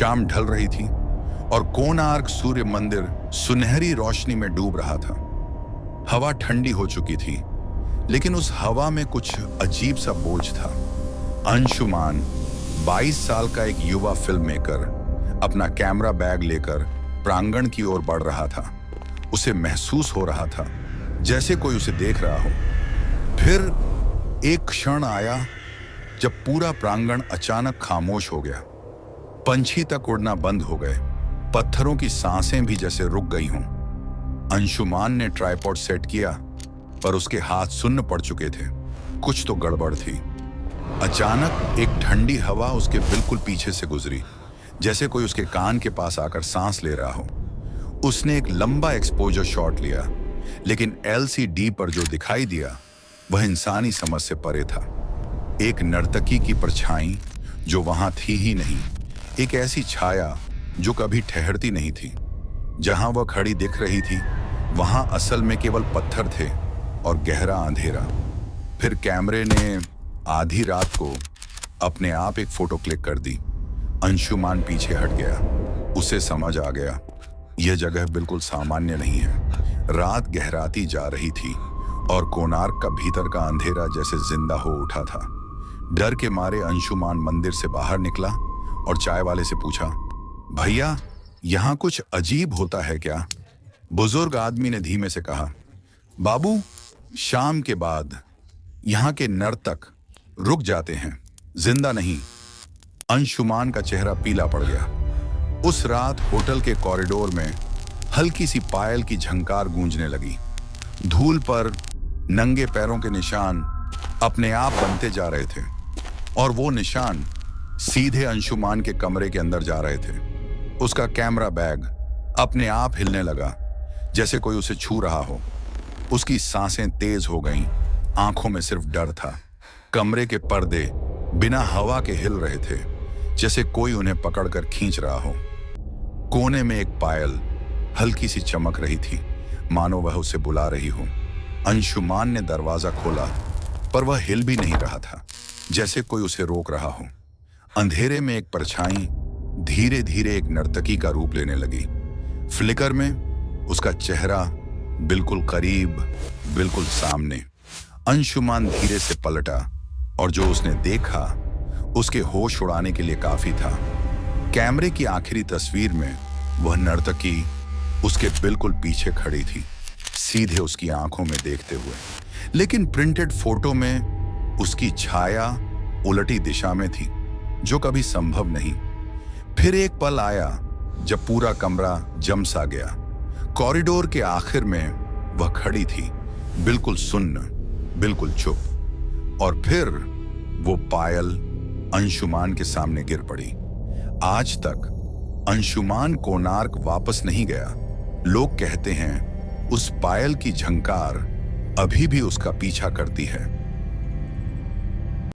शाम ढल रही थी और कोणार्क सूर्य मंदिर सुनहरी रोशनी में डूब रहा था। हवा ठंडी हो चुकी थी, लेकिन उस हवा में कुछ अजीब सा बोझ था। अंशुमान 22 साल का एक युवा फिल्म मेकर अपना कैमरा बैग लेकर प्रांगण की ओर बढ़ रहा था। उसे महसूस हो रहा था जैसे कोई उसे देख रहा हो। फिर एक क्षण आया जब पूरा प्रांगण अचानक खामोश हो गया। पंछी तक उड़ना बंद हो गए, पत्थरों की सांसें भी जैसे रुक गई हों। अंशुमान ने ट्राइपॉड सेट किया, पर उसके हाथ सुन्न पड़ चुके थे। कुछ तो गड़बड़ थी। अचानक एक ठंडी हवा उसके बिल्कुल पीछे से गुजरी, जैसे कोई उसके कान के पास आकर सांस ले रहा हो। उसने एक लंबा एक्सपोजर शॉट लिया, लेकिन एलसीडी पर जो दिखाई दिया वह इंसानी समझ से परे था। एक नर्तकी की परछाई जो वहां थी ही नहीं, एक ऐसी छाया जो कभी ठहरती नहीं थी। जहां वह खड़ी दिख रही थी वहां असल में केवल पत्थर थे और गहरा अंधेरा। फिर कैमरे ने आधी रात को अपने आप एक फोटो क्लिक कर दी। अंशुमान पीछे हट गया। उसे समझ आ गया यह जगह बिल्कुल सामान्य नहीं है। रात गहराती जा रही थी और कोणार्क का भीतर का अंधेरा जैसे जिंदा हो उठा था। डर के मारे अंशुमान मंदिर से बाहर निकला और चाय वाले से पूछा, भैया यहाँ कुछ अजीब होता है क्या? बुजुर्ग आदमी ने धीमे से कहा, बाबू, शाम के बाद यहाँ के नर्तक रुक जाते हैं, जिंदा नहीं। अंशुमान का चेहरा पीला पड़ गया। उस रात होटल के कॉरिडोर में हल्की सी पायल की झंकार गूंजने लगी। धूल पर नंगे पैरों के निशान अपने आप बनते जा रहे थे और वो निशान सीधे अंशुमान के कमरे के अंदर जा रहे थे। उसका कैमरा बैग अपने आप हिलने लगा, जैसे कोई उसे छू रहा हो। उसकी सांसें तेज हो गईं, आंखों में सिर्फ डर था। कमरे के पर्दे बिना हवा के हिल रहे थे, जैसे कोई उन्हें पकड़कर खींच रहा हो। कोने में एक पायल हल्की सी चमक रही थी, मानो वह उसे बुला रही हो। अंशुमान ने दरवाजा खोला, पर वह हिल भी नहीं रहा था, जैसे कोई उसे रोक रहा हो। अंधेरे में एक परछाई धीरे धीरे एक नर्तकी का रूप लेने लगी। फ्लिकर में उसका चेहरा बिल्कुल करीब, बिल्कुल सामने। अंशुमान धीरे से पलटा और जो उसने देखा उसके होश उड़ाने के लिए काफी था। कैमरे की आखिरी तस्वीर में वह नर्तकी उसके बिल्कुल पीछे खड़ी थी, सीधे उसकी आंखों में देखते हुए। लेकिन प्रिंटेड फोटो में उसकी छाया उलटी दिशा में थी, जो कभी संभव नहीं। फिर एक पल आया जब पूरा कमरा जम सा गया। कॉरिडोर के आखिर में वह खड़ी थी, बिल्कुल सुन्न, बिल्कुल चुप। और फिर वो पायल अंशुमान के सामने गिर पड़ी। आज तक अंशुमान कोणार्क वापस नहीं गया। लोग कहते हैं उस पायल की झंकार अभी भी उसका पीछा करती है।